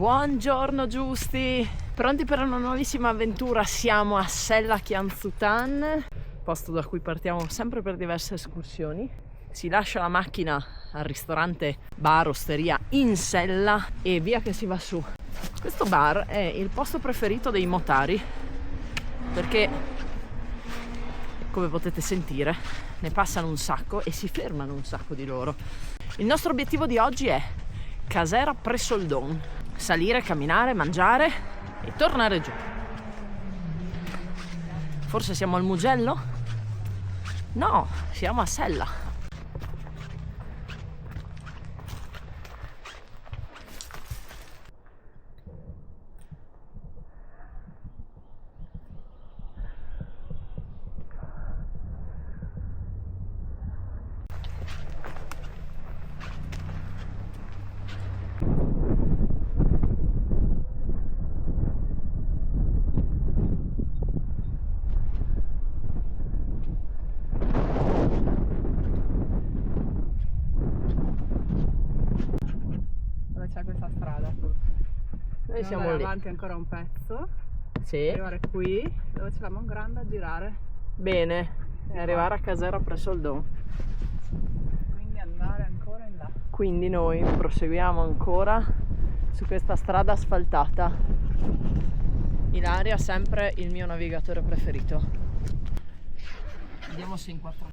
Buongiorno Giusti, pronti per una nuovissima avventura? Siamo a Sella Kianzutan, posto da cui partiamo sempre per diverse escursioni. Si lascia la macchina al ristorante bar osteria in Sella e via che si va su. Questo bar è il posto preferito dei motari perché, come potete sentire, ne passano un sacco e si fermano un sacco di loro. Il nostro obiettivo di oggi è Casera Presoldon. Salire, camminare, mangiare e tornare giù. Forse siamo al Mugello? No, siamo a Sella. Questa strada Noi siamo lì. avanti ancora un pezzo, Sì. arrivare qui dove c'è la Mongranda, girare, Bene. E arrivare a Casera Presoldon. quindi andare ancora in là. Quindi noi proseguiamo ancora su questa strada asfaltata. Ilaria, sempre il mio navigatore preferito. Vediamo se inquadro.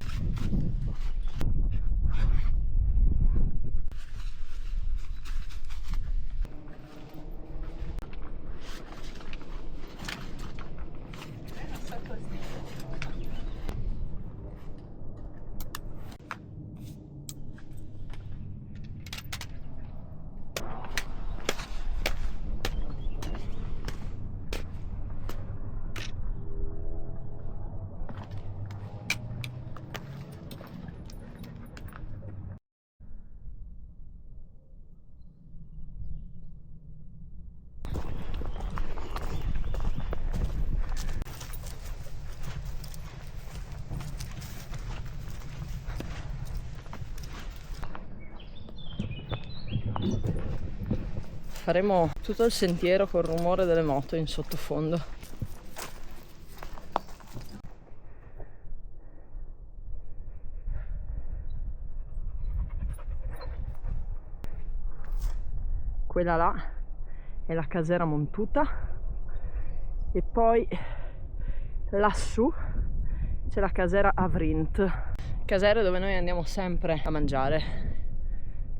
Faremo tutto il sentiero col rumore delle moto in sottofondo. Quella là è la Casera Montuta e poi lassù c'è la Casera Avrint. Casere dove noi andiamo sempre a mangiare,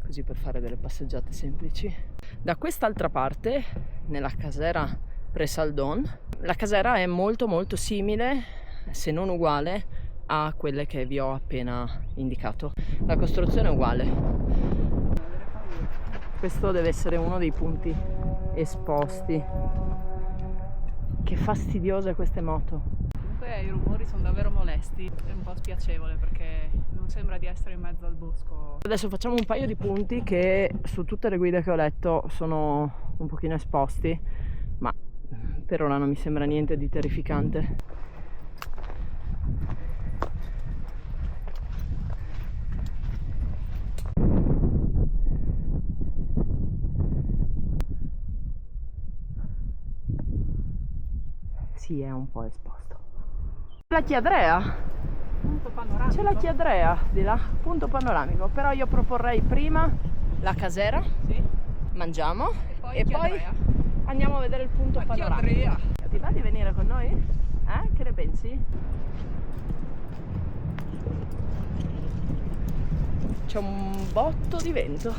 così per fare delle passeggiate semplici. Da quest'altra parte, nella Casera Presoldon, la casera è molto simile, se non uguale, a quelle che vi ho appena indicato. La costruzione è uguale. Questo deve essere uno dei punti esposti. Che fastidiose queste moto. Comunque i rumori sono davvero molesti, è un po' spiacevole perché non sembra di essere in mezzo al bosco. Adesso facciamo un paio di punti che su tutte le guide che ho letto sono un pochino esposti, ma per ora non mi sembra niente di terrificante. Sì, è un po' esposto. La Chiadrea. Punto panoramico. C'è la Chiadrea di là, punto panoramico, però io proporrei prima la Casera, Sì. mangiamo poi e poi Chiadrea. andiamo a vedere il punto La panoramico. Chiadrea. Ti va di venire con noi? Che ne pensi? C'è un botto di vento.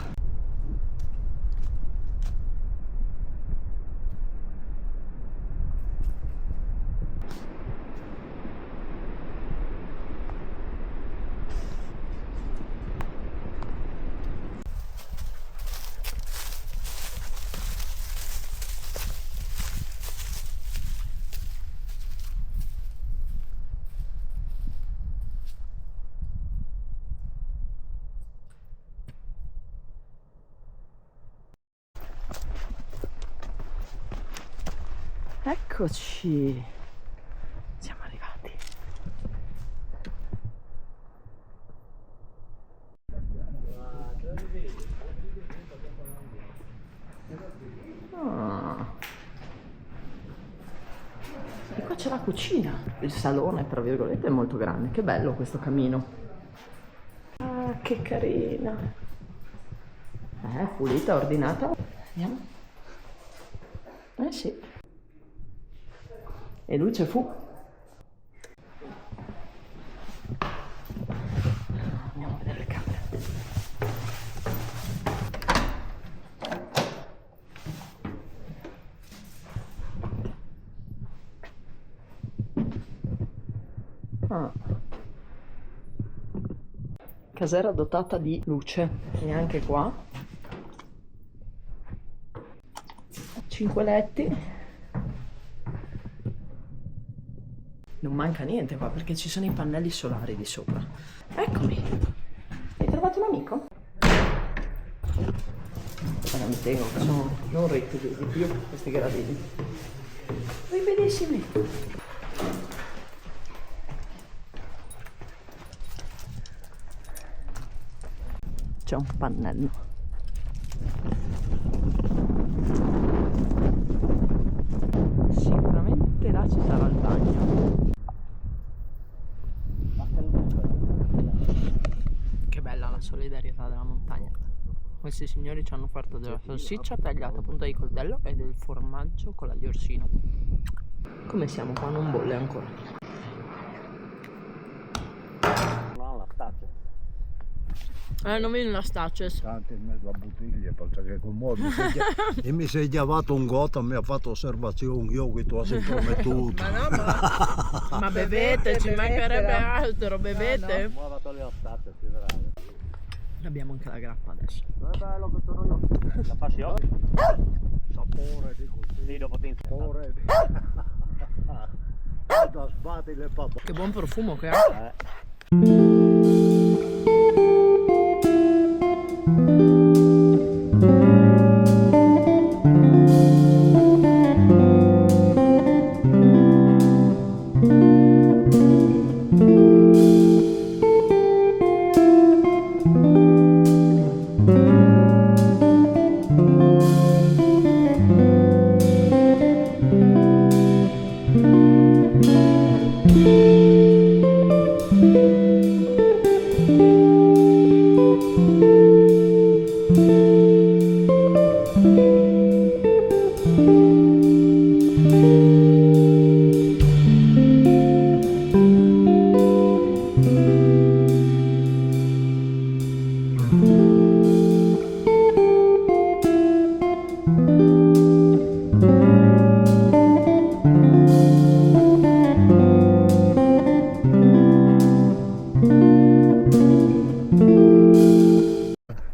Eccoci, siamo arrivati. Ah. E qua c'è la cucina. Il salone, tra virgolette, è molto grande. Che bello questo camino. Ah, che carina. Pulita, ordinata. Vediamo. Sì. E luce fu. Andiamo a vedere le camere. Casera dotata di luce. E anche qua 5 letti. Non manca niente qua perché ci sono i pannelli solari di sopra. Eccomi. Hai trovato un amico? Mi tengo che sono non ricchi di più questi gradini. Benissimi. C'è un pannello. Sicuramente là ci sarà il bagno. Che bella la solidarietà della montagna. Questi signori ci hanno offerto della salsiccia tagliata a punta di coltello e del formaggio con l'aglio orsino. Come siamo qua? Non bolle ancora. No, la staccia. Non viene la Staces. Tante in mezzo a bottiglie perché con modo e mi sei chiamato un gota, mi ha fatto osservazioni, io che tu hai sempre tutto. Ma no, ma bevete, ci mancherebbe altro, bevete. No, vado a togliere la staccia, si vedrà. Abbiamo anche la grappa adesso. Non è bello che sono io. La passione. Sapore di così. Sì, dopo ti sapore di... Da sbatti le pappe. Che buon profumo che ha.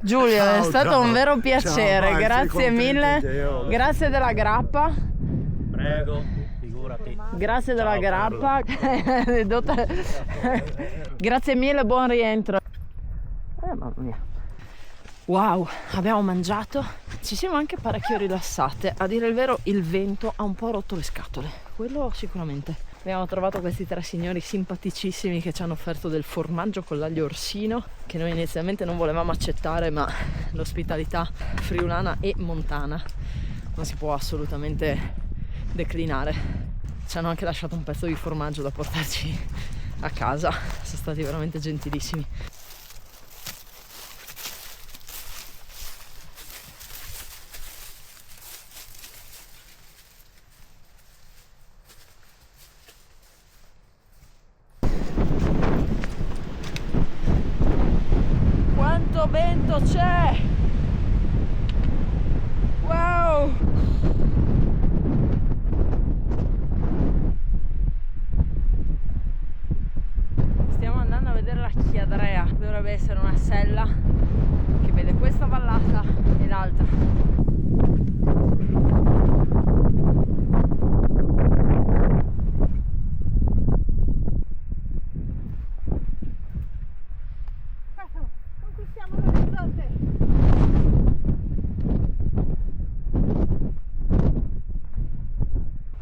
Giulio, è stato un vero piacere, Ciao, grazie mille, Dio. grazie della grappa, Prego, figurati. grazie della Ciao, grappa, grazie mille, buon rientro. Mamma mia. Wow, abbiamo mangiato, ci siamo anche parecchio rilassate, a dire il vero il vento ha un po' rotto le scatole, quello sicuramente. Abbiamo trovato questi tre signori simpaticissimi che ci hanno offerto del formaggio con l'aglio orsino, che noi inizialmente non volevamo accettare, ma l'ospitalità friulana e montana non si può assolutamente declinare. Ci hanno anche lasciato un pezzo di formaggio da portarci a casa, sono stati veramente gentilissimi. Quanto vento c'è! Wow! Stiamo andando a vedere la Chiadrea, dovrebbe essere una sella che vede questa vallata e l'altra.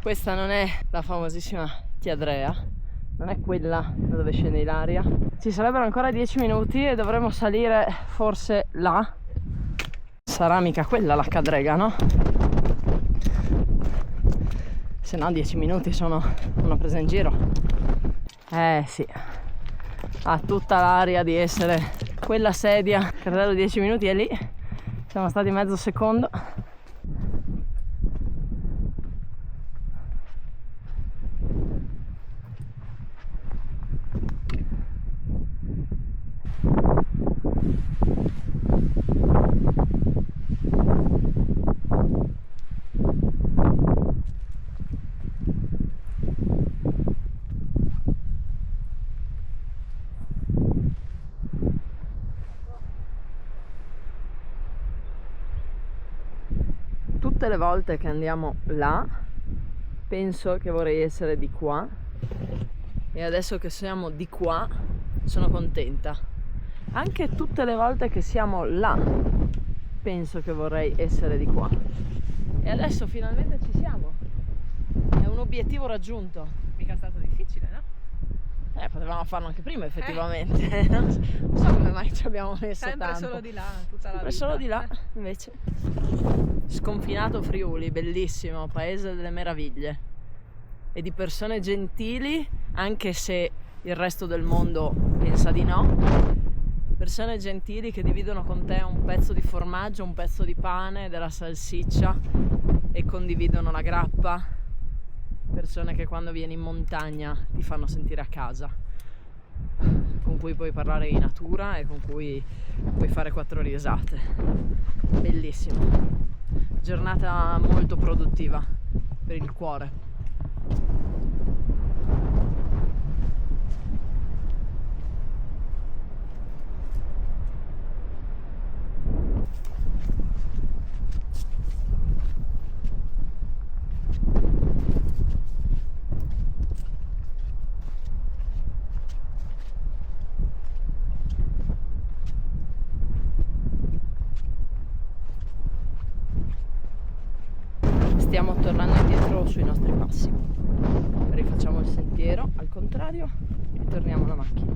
Questa non è la famosissima Chiadrea, non è quella da dove scende Ilaria. Ci sarebbero ancora 10 minuti e dovremo salire forse là. sarà mica quella la cadrega, no? Se no 10 minuti sono una presa in giro. Sì, ha tutta l'aria di essere quella sedia. Credo 10 minuti è lì, siamo stati mezzo secondo. Tutte le volte che andiamo là penso che vorrei essere di qua, e adesso che siamo di qua sono contenta. Anche tutte le volte che siamo là penso che vorrei essere di qua, e adesso finalmente ci siamo. È un obiettivo raggiunto. Mica è stato difficile, no? Potevamo farlo anche prima effettivamente. Non so come mai ci abbiamo messo Sempre tanto. solo di là, tutta la Sempre vita. solo di là, invece. Sconfinato Friuli, bellissimo, paese delle meraviglie e di persone gentili, anche se il resto del mondo pensa di no. Persone gentili che dividono con te un pezzo di formaggio, un pezzo di pane, della salsiccia, e condividono la grappa. Persone che quando vieni in montagna ti fanno sentire a casa, con cui puoi parlare di natura e con cui puoi fare 4 risate. Bellissimo. Giornata molto produttiva per il cuore. Stiamo tornando indietro sui nostri passi. Rifacciamo il sentiero al contrario e torniamo alla macchina.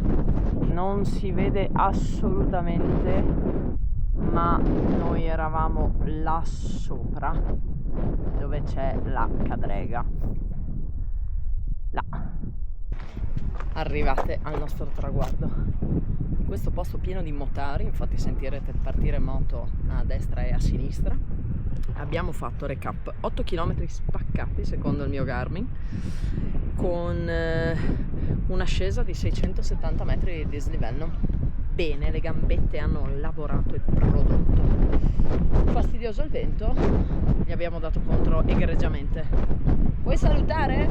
Non si vede assolutamente, ma noi eravamo là sopra, dove c'è la cadrega. Là. Arrivate al nostro traguardo. In questo posto pieno di motari, infatti sentirete partire moto a destra e a sinistra. Abbiamo fatto recap 8 km spaccati secondo il mio Garmin, con un'ascesa di 670 metri di dislivello. Bene, le gambette hanno lavorato e prodotto. Fastidioso il vento, gli abbiamo dato contro egregiamente. Vuoi salutare?